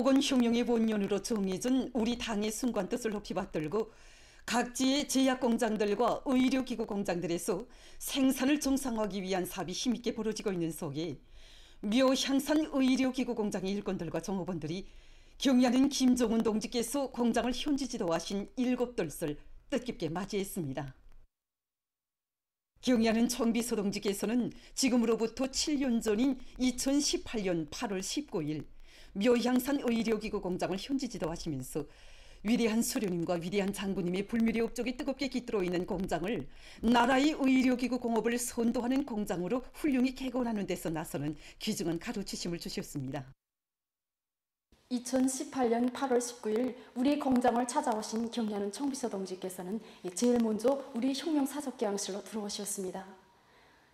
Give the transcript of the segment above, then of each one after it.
보건 혁명의 본연으로 정해진 우리 당의 순간 뜻을 높이 받들고 각지의 제약 공장들과 의료기구 공장들에서 생산을 정상화하기 위한 사업이 힘있게 벌어지고 있는 속에 묘향산 의료기구 공장의 일꾼들과 종업원들이 경의하는 김종훈 동지께서 공장을 현지 지도하신 7돌을 뜻깊게 맞이했습니다. 경의하는 총비서 동지께서는 지금으로부터 7년 전인 2018년 8월 19일 묘향산 의료기구 공장을 현지 지도하시면서 위대한 수령님과 위대한 장군님의 불멸의 업적이 뜨겁게 깃들어 있는 공장을 나라의 의료기구 공업을 선도하는 공장으로 훌륭히 개건하는 데서 나서는 귀중한 가르치심을 주셨습니다. 2018년 8월 19일 우리 공장을 찾아오신 경의하는 총비서 동지께서는 제일 먼저 우리 혁명사적기양실로 들어오셨습니다.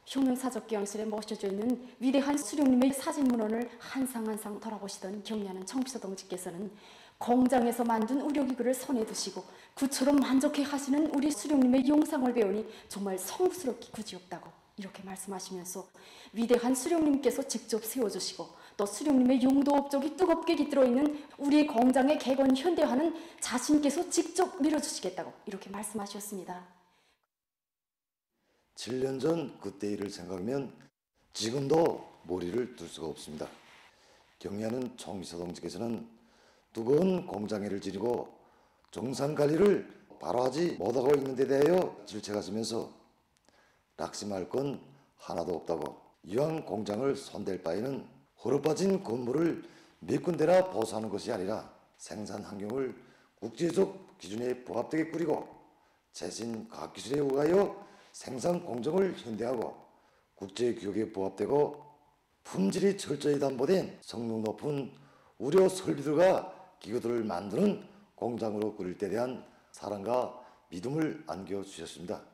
혁명사적기양실에 모셔져 있는 위대한 수령님의 사진문헌을 한 상 한 상 돌아보시던 경의하는 총비서 동지께서는 공장에서 만든 의료기구를 손에 두시고 그처럼 만족해 하시는 우리 수령님의 영상을 배우니 정말 성스럽기 그지없다고 이렇게 말씀하시면서 위대한 수령님께서 직접 세워주시고 또 수령님의 용도 업적이 뜨겁게 깃들어 있는 우리 공장의 개건 현대화는 자신께서 직접 밀어주시겠다고 이렇게 말씀하셨습니다. 7년 전 그때 일을 생각하면 지금도 머리를 둘 수가 없습니다. 경의하는 총비서 동지께서는 뜨거운 공장일을 지니고 정상관리를 바로 하지 못하고 있는 데 대하여 질책하시면서 낙심할 건 하나도 없다고 이왕 공장을 손댈 바에는 허러빠진 건물을 몇 군데나 보수하는 것이 아니라 생산 환경을 국제적 기준에 부합되게 꾸리고 최신 과학기술에 의하여 생산 공정을 현대하고 국제규격에 부합되고 품질이 철저히 담보된 성능 높은 의료 설비들과 기구들을 만드는 공장으로 꾸릴 때 대한 사랑과 믿음을 안겨주셨습니다.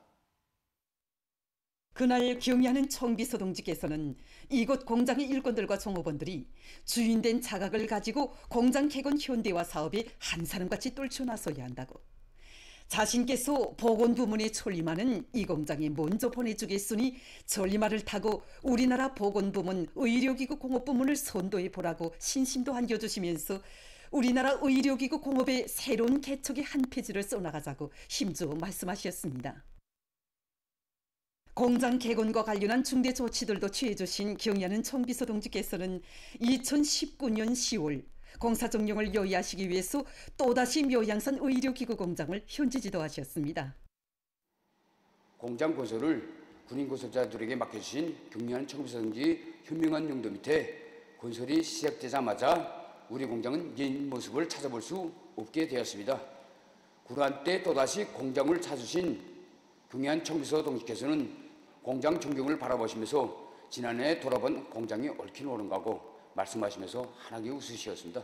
그날 경의하는 총비서 동지께서는 이곳 공장의 일꾼들과 종업원들이 주인된 자각을 가지고 공장 개건 현대화 사업에 한 사람같이 떨쳐나서야 한다고 자신께서 보건부문에 출임하는 이 공장에 먼저 보내주겠으니 전리말을 타고 우리나라 보건부문 의료기구 공업부문을 선도해보라고 신심도 안겨주시면서 우리나라 의료기구 공업의 새로운 개척의 한 페이지를 써나가자고 힘주어 말씀하셨습니다. 공장 개건과 관련한 중대 조치들도 취해주신 경의하는 총비서 동지께서는 2019년 10월 공사 종료를 요의하시기 위해서 또다시 묘향산 의료기구 공장을 현지 지도하셨습니다. 공장 건설을 군인 건설자들에게 맡겨주신 경의하는 총비서 동지 현명한 용도 밑에 건설이 시작되자마자 우리 공장은 옛 모습을 찾아볼 수 없게 되었습니다. 그러한 때 또다시 공장을 찾으신 경의한 총비서 동지께서는 공장 전경을 바라보시면서 지난해 돌아본 공장이 옳긴 옳은가고 말씀하시면서 환하게 웃으셨습니다.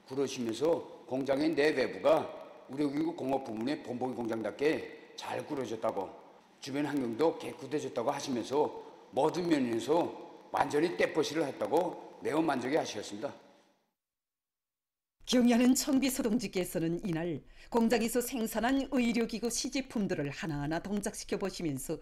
그러시면서 공장의 내외부가 의료기구 공업 부문의 본보기 공장답게 잘 꾸려졌다고 주변 환경도 깨끗해졌다고 하시면서 모든 면에서 완전히 떼버시를 했다고 매우 만족해 하셨습니다. 경의하는 총비서 동지께서는 이날 공장에서 생산한 의료기구 시제품들을 하나하나 동작시켜 보시면서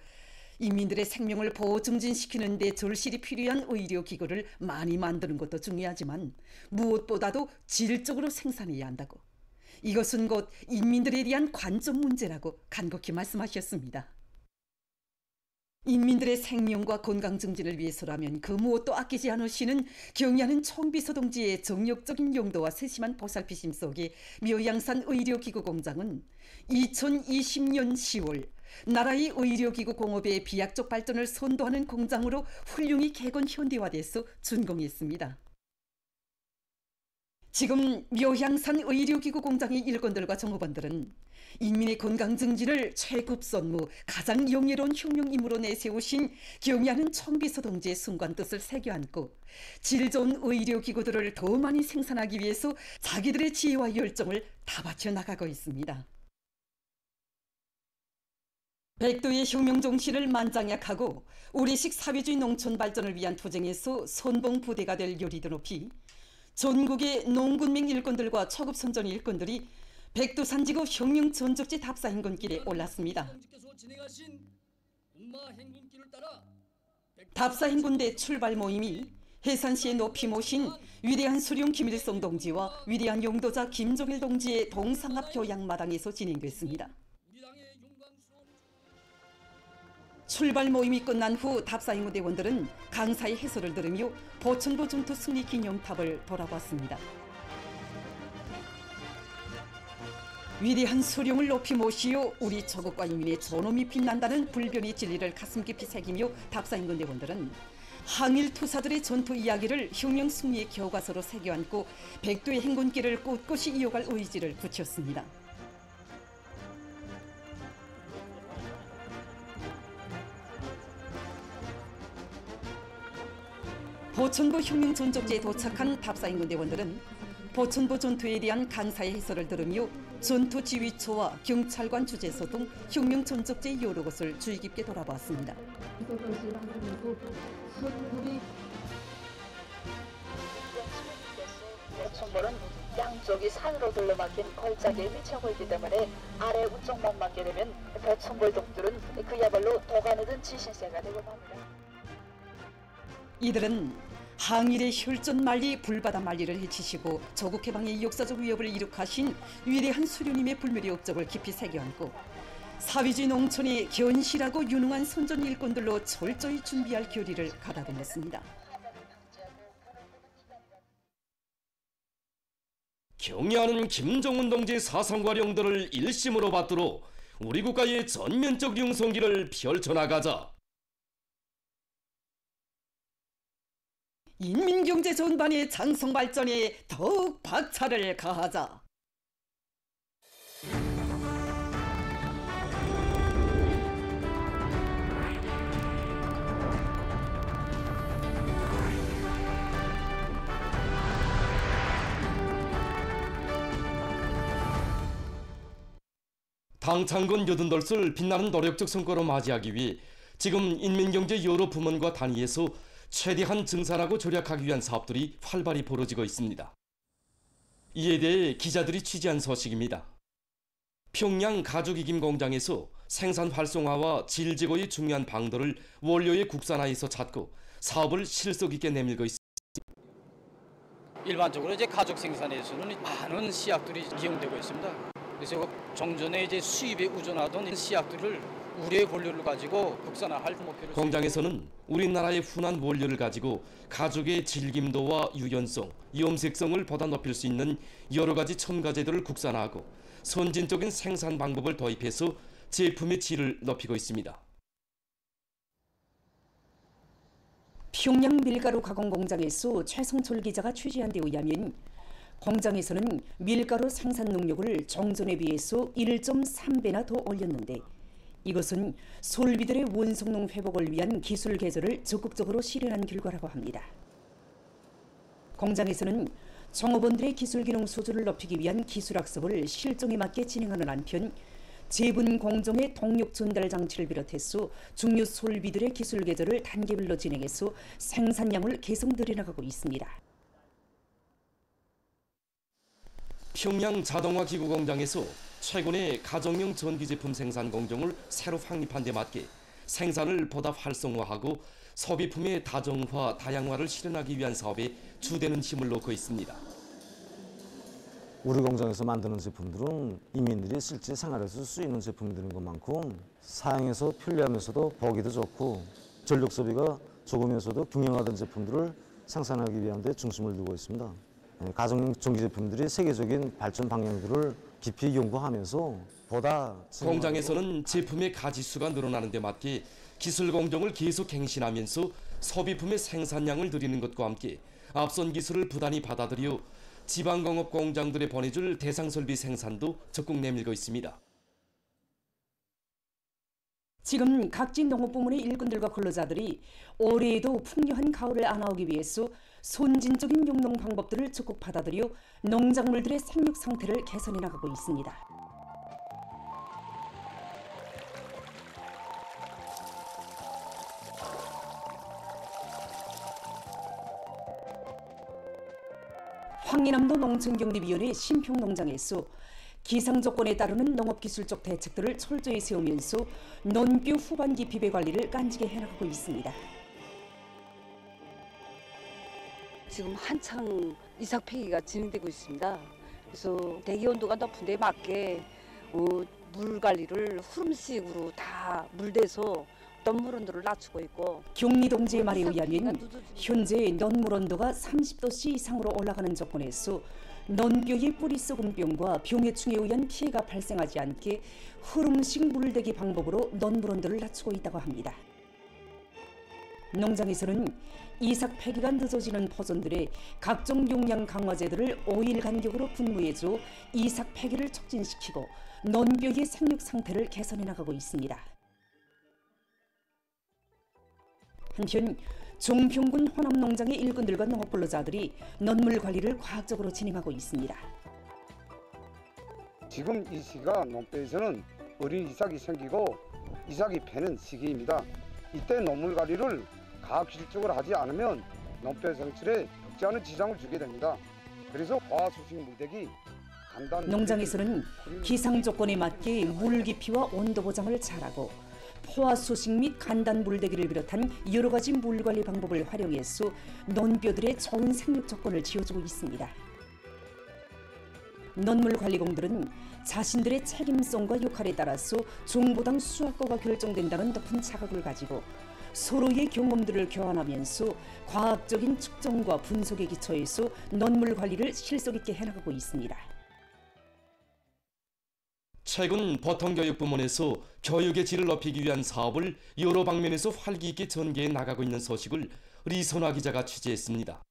인민들의 생명을 보호 증진시키는 데 절실히 필요한 의료기구를 많이 만드는 것도 중요하지만 무엇보다도 질적으로 생산해야 한다고 이것은 곧 인민들에 대한 관점 문제라고 간곡히 말씀하셨습니다. 인민들의 생명과 건강 증진을 위해서라면 그 무엇도 아끼지 않으시는 경의하는 총비서 동지의 정력적인 용도와 세심한 보살피심 속에 묘향산 의료기구 공장은 2020년 10월 나라의 의료기구 공업의 비약적 발전을 선도하는 공장으로 훌륭히 개건 현대화돼서 준공했습니다. 지금 묘향산 의료기구 공장의 일꾼들과 종업원들은 인민의 건강 증진을 최급선무 가장 영예로운 혁명 임무로 내세우신 경의하는 총비서 동지의 순간 뜻을 새겨안고 질 좋은 의료기구들을 더 많이 생산하기 위해서 자기들의 지혜와 열정을 다 바쳐 나가고 있습니다. 백도의 혁명 정신을 만장약하고 우리식 사회주의 농촌 발전을 위한 투쟁에서 선봉부대가 될 요리도 높이 전국의 농군민 일꾼들과 초급 선전 일꾼들이 백두산지구 혁명 전적지 답사 행군길에 올랐습니다. 답사 행군대 출발 모임이 해산시에 높이 모신 위대한 수룡 김일성 동지와 위대한 용도자 김종일 동지의 동상합 교양마당에서 진행됐습니다. 출발 모임이 끝난 후 답사행무대원들은 강사의 해설을 들으며 보천보 전투 승리 기념탑을 돌아봤습니다. 위대한 수룡을 높이 모시어 우리 조국과 인민의 존엄이 빛난다는 불변의 진리를 가슴 깊이 새기며 답사행군대원들은 항일 투사들의 전투 이야기를 혁명 승리의 교과서로 새겨안고 백두의 행군길을 꿋꿋이 이어갈 의지를 굳혔습니다. 보천보 혁명 전적지에 도착한 답사행군대원들은 보천보 전투에 대한 강사의 해설을 들으며 전투 지휘초와 경찰관 주재소 등 혁명 전적지의 여러 곳을 주의 깊게 돌아봤습니다. 보천보는 양쪽이 산으로 둘러막힌 걸작에 위치하고 있기 때문에 아래 우쪽만 맞게 되면 보천보의 독들은 그야말로 도가내든 지신세가 되곤 합니다. 이들은 항일의 혈전 만리 불바다 만리를 해치시고 조국 해방의 역사적 위협을 이룩하신 위대한 수령님의 불멸의 업적을 깊이 새겨안고 사회주의 농촌이 견실하고 유능한 선전 일꾼들로 철저히 준비할 결의를 가다듬었습니다. 경애하는 김정은 동지의 사상과 령들을 일심으로 받들어 우리 국가의 전면적 융성기를 펼쳐나가자. 인민경제 전반의 장성 발전에 더욱 박차를 가하자. 당창근 80돌을 빛나는 노력적 성과로 맞이하기 위해 지금 인민경제 여러 부문과 단위에서 최대한 증산하고 절약하기 위한 사업들이 활발히 벌어지고 있습니다. 이에 대해 기자들이 취재한 소식입니다. 평양 가죽이김 공장에서 생산 활성화와 질 제고의 중요한 방도를 원료의 국산화에서 찾고 사업을 실속 있게 내밀고 있습니다. 일반적으로 이제 가죽 생산에서는 많은 씨앗들이 이용되고 있습니다. 그래서 정전에 이제 수입에 의존하던 씨앗들을 우리의 원료를 가지고 국산화할 목표를. 공장에서는 우리나라의 훈한 원료를 가지고 가죽의 질김도와 유연성, 염색성을 보다 높일 수 있는 여러 가지 첨가제들을 국산화하고 선진적인 생산 방법을 도입해서 제품의 질을 높이고 있습니다. 평양 밀가루 가공 공장에서 최성철 기자가 취재한 데 의하면 공장에서는 밀가루 생산 능력을 정전에 비해서 1.3배나 더 올렸는데 이것은 솔비들의 원성능 회복을 위한 기술 개조를 적극적으로 실현한 결과라고 합니다. 공장에서는 종업원들의 기술 기능 수준을 높이기 위한 기술 학습을 실정에 맞게 진행하는 한편 제분 공정의 동력 전달 장치를 비롯해서 중요 솔비들의 기술 개조를 단계별로 진행해서 생산량을 계속 늘려나가고 있습니다. 평양 자동화 기구 공장에서 최근에 가정용 전기 제품 생산 공정을 새로 확립한 데 맞게 생산을 보다 활성화하고 소비품의 다정화, 다양화를 실현하기 위한 사업에 주되는 힘을 놓고 있습니다. 우리 공장에서 만드는 제품들은 이민들이 실제 생활에서 쓰이는 제품들인 것만큼 사용해서 편리하면서도 보기도 좋고 전력 소비가 적으면서도 균형화된 제품들을 생산하기 위한 데 중심을 두고 있습니다. 가정용 전기 제품들이 세계적인 발전 방향들을 깊이 연구하면서 보다 공장에서는 제품의 가지수가 늘어나는 데 맞게 기술 공정을 계속 갱신하면서 소비품의 생산량을 늘리는 것과 함께 앞선 기술을 부단히 받아들여 지방공업 공장들에 보내줄 대상 설비 생산도 적극 내밀고 있습니다. 지금 각지 농업부문의 일꾼들과 근로자들이 올해에도 풍요한 가을을 안아오기 위해서 선진적인 용농 방법들을 적극 받아들여 농작물들의 생육 상태를 개선해 나가고 있습니다. 황리남도 농촌경비위원회 신평농장에서 기상조건에 따르는 농업기술적 대책들을 철저히 세우면서 논뷰 후반기 비배 관리를 깐지게 해나가고 있습니다. 지금 한창 이삭 폐기가 진행되고 있습니다. 그래서 대기 온도가 높은 데 맞게 물 관리를 흐름식으로 다 물대서 논물 온도를 낮추고 있고, 경리 동지의 말에 의하면 현재 논물 온도가 30도씨 이상으로 올라가는 조건에서 논뼈의 뿌리 썩은 병과 병해충에 의한 피해가 발생하지 않게 흐름식 물대기 방법으로 논물 온도를 낮추고 있다고 합니다. 농장에서는 이삭 폐기가 늦어지는 포존들의 각종 용량 강화제들을 5일 간격으로 분무해줘 이삭 폐기를 촉진시키고 논뼈의 생육 상태를 개선해 나가고 있습니다. 한편 종평군 호남농장의 일꾼들과 농업근로자들이 논물 관리를 과학적으로 진행하고 있습니다. 지금 이 시기가 논뼈에서는 어린 이삭이 생기고 이삭이 패는 시기입니다. 이때 논물 관리를 과학기술적으로 하지 않으면 논뼈 성질에 적지 않은 지장을 주게 됩니다. 그래서 과수식 물대기, 간단 농장에서는 기상 조건에 맞게 물 깊이와 온도 보장을 잘하고 포화 수식 및 간단 물대기를 비롯한 여러 가지 물 관리 방법을 활용해서 논뼈들의 좋은 생육 조건을 지어주고 있습니다. 논물 관리공들은 자신들의 책임성과 역할에 따라서 종보당 수확거가 결정된다는 높은 자각을 가지고 서로의 경험들을 교환하면서 과학적인 측정과 분석에 기초해서 논물 관리를 실속 있게 해나가고 있습니다. 최근 보통교육부문에서 교육의 질을 높이기 위한 사업을 여러 방면에서 활기 있게 전개해 나가고 있는 소식을 리선화 기자가 취재했습니다.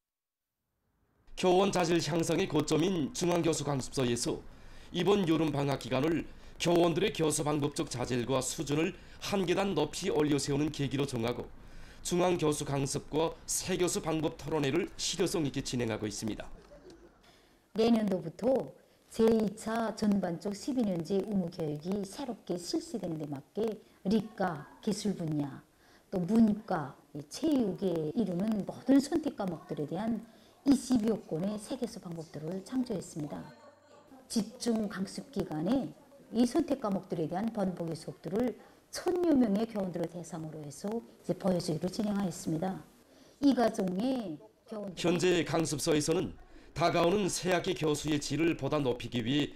교원 자질 향상의 고점인 중앙교수강습소에서 이번 여름방학 기간을 교원들의 교수 방법적 자질과 수준을 한 계단 높이 올려 세우는 계기로 정하고 중앙교수 강습과 새교수 방법 토론회를 실효성 있게 진행하고 있습니다. 내년도부터 제2차 전반적 12년제 의무교육이 새롭게 실시되는 데 맞게理科, 기술 분야, 또 문과, 체육에 이르는 모든 선택 과목들에 대한 20여 건의 새교수 방법들을 창조했습니다. 집중 강습 기간에 이 선택 과목들에 대한 번복의 수업들을 1000여 명의 교원들을 대상으로 해서 이제 보여주기로 진행하였습니다. 이 과정에 현재 강습소에서는 다가오는 새학기 교수의 질을 보다 높이기 위해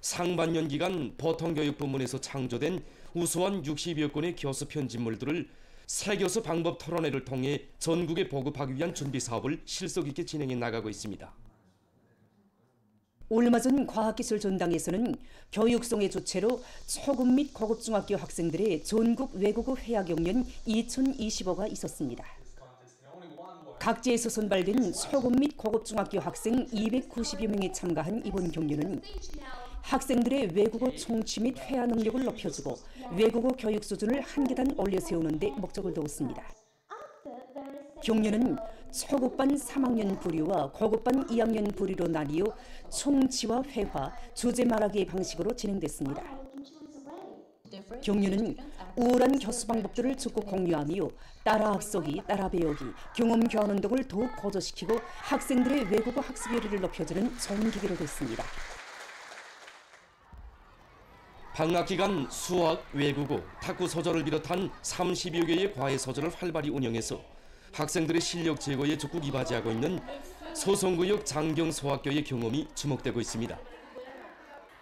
상반년 기간 보통교육부문에서 창조된 우수한 60여 건의 교수 편집물들을 새교수 방법 토론회를 통해 전국에 보급하기 위한 준비 사업을 실속 있게 진행해 나가고 있습니다. 얼마 전 과학기술 전당에서는 교육성의 주체로 초급 및 고급 중학교 학생들의 전국 외국어 회화 경연 2025가 있었습니다. 각지에서 선발된 초급 및 고급 중학교 학생 290여 명이 참가한 이번 경연은 학생들의 외국어 청취 및 회화 능력을 높여주고 외국어 교육 수준을 한 계단 올려 세우는 데 목적을 두었습니다. 경연은 초급반 3학년 부류와 고급반 2학년 부류로 나뉘어 청취와 회화, 주제 말하기의 방식으로 진행됐습니다. 경륜은 우월한 교수 방법들을 적극 공유하며 따라 학습이, 따라 배우기, 경험 교환 운동을 더욱 고조시키고 학생들의 외국어 학습 열의를 높여주는 좋은 계기로 됐습니다. 방학 기간 수학, 외국어, 탁구 소설을 비롯한 30여 개의 과외 소설을 활발히 운영해서 학생들의 실력 제고에 적극 이바지하고 있는 소송구역 장경소학교의 경험이 주목되고 있습니다.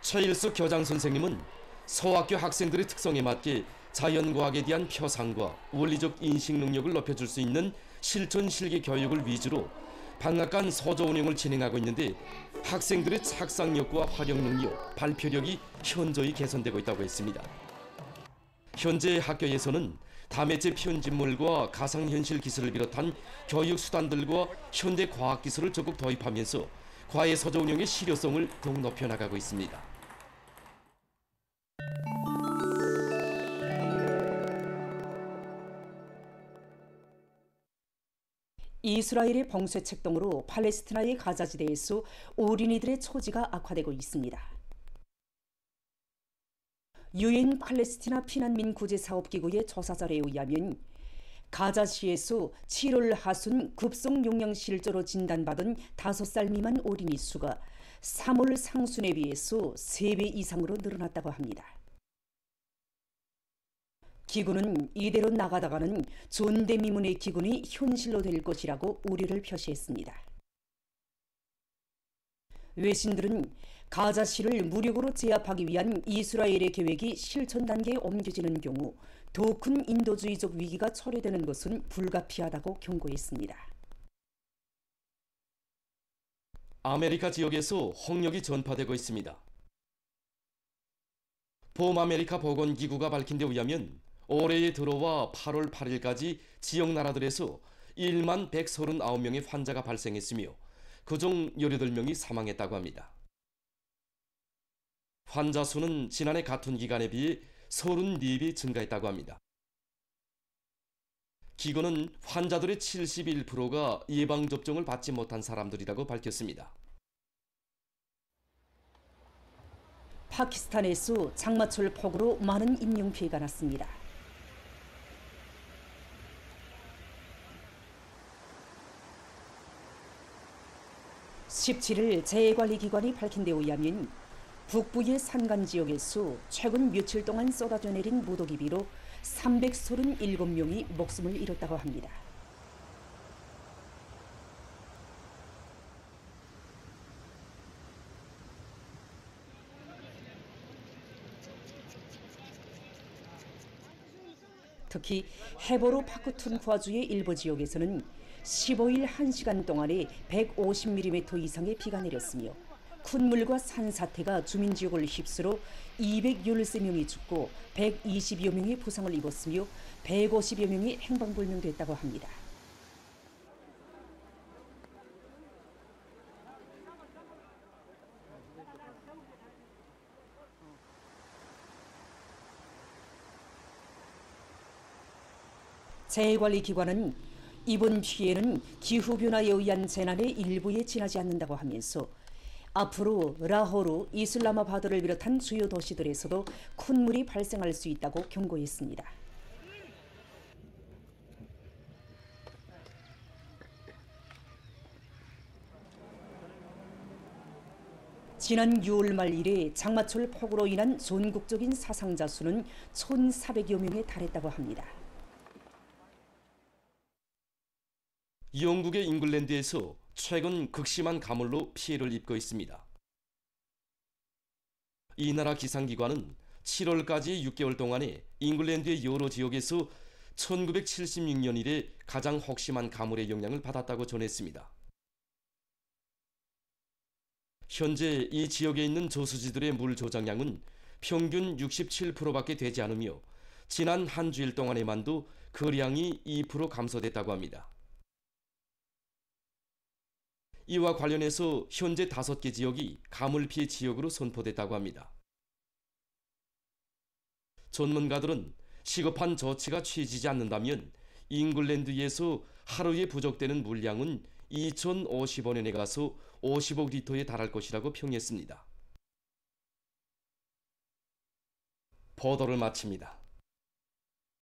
최일수 교장 선생님은 소학교 학생들의 특성에 맞게 자연과학에 대한 표상과 원리적 인식 능력을 높여줄 수 있는 실천 실기 교육을 위주로 방학간 소조 운영을 진행하고 있는데 학생들의 착상력과 활용 능력, 발표력이 현저히 개선되고 있다고 했습니다. 현재 학교에서는 다매체 편집물과 가상현실 기술을 비롯한 교육 수단들과 현대 과학 기술을 적극 도입하면서 과외 소조 운영의 실효성을 더욱 높여나가고 있습니다. 이스라엘의 봉쇄 책동으로 팔레스티나의 가자지대에서 어린이들의 처지가 악화되고 있습니다. 유엔 팔레스티나 피난민 구제 사업기구의 조사자료에 의하면 가자시에서 7월 하순 급성 영양실조로 진단받은 5살 미만 어린이 수가 3월 상순에 비해서 3배 이상으로 늘어났다고 합니다. 기구는 이대로 나가다가는 전대미문의 기근이 현실로 될 것이라고 우려를 표시했습니다. 외신들은 가자시를 무력으로 제압하기 위한 이스라엘의 계획이 실천 단계에 옮겨지는 경우 더 큰 인도주의적 위기가 초래되는 것은 불가피하다고 경고했습니다. 아메리카 지역에서 홍역이 전파되고 있습니다. 범아메리카 보건기구가 밝힌 데 의하면 올해에 들어와 8월 8일까지 지역 나라들에서 1만 139명의 환자가 발생했으며 그중 18명이 사망했다고 합니다. 환자 수는 지난해 같은 기간에 비해 34배 증가했다고 합니다. 기구는 환자들의 71%가 예방접종을 받지 못한 사람들이라고 밝혔습니다. 파키스탄에서 장마철 폭우로 많은 인명피해가 났습니다. (17일) 재해관리기관이 밝힌 데 의하면 북부의 산간 지역에서 최근 며칠 동안 쏟아져 내린 무더기비로 337명이 목숨을 잃었다고 합니다. 특히 헤보로 파크툰쿠아주의 일부 지역에서는 15일 1시간 동안에 150mm 이상의 비가 내렸으며 큰 물과 산사태가 주민 지역을 휩쓸어 213명이 죽고 120여 명이 부상을 입었으며 150여 명이 행방불명됐다고 합니다. 재해관리기관은 이번 피해는 기후변화에 의한 재난의 일부에 지나지 않는다고 하면서 앞으로 라호르, 이슬라마바드를 비롯한 주요 도시들에서도 큰 물이 발생할 수 있다고 경고했습니다. 지난 6월 말 이래 장마철 폭우로 인한 전국적인 사상자 수는 1,400여 명에 달했다고 합니다. 영국의 잉글랜드에서 최근 극심한 가물로 피해를 입고 있습니다. 이 나라 기상기관은 7월까지 6개월 동안에 잉글랜드의 여러 지역에서 1976년 이래 가장 혹심한 가물의 영향을 받았다고 전했습니다. 현재 이 지역에 있는 저수지들의 물 조장량은 평균 67%밖에 되지 않으며 지난 한 주일 동안에만도 그 량이 2% 감소됐다고 합니다. 이와 관련해서 현재 5개 지역이 가물 피해 지역으로 선포됐다고 합니다. 전문가들은 시급한 조치가 취해지지 않는다면 잉글랜드에서 하루에 부족되는 물량은 2055년에 가서 50억 리터에 달할 것이라고 평했습니다. 보도를 마칩니다.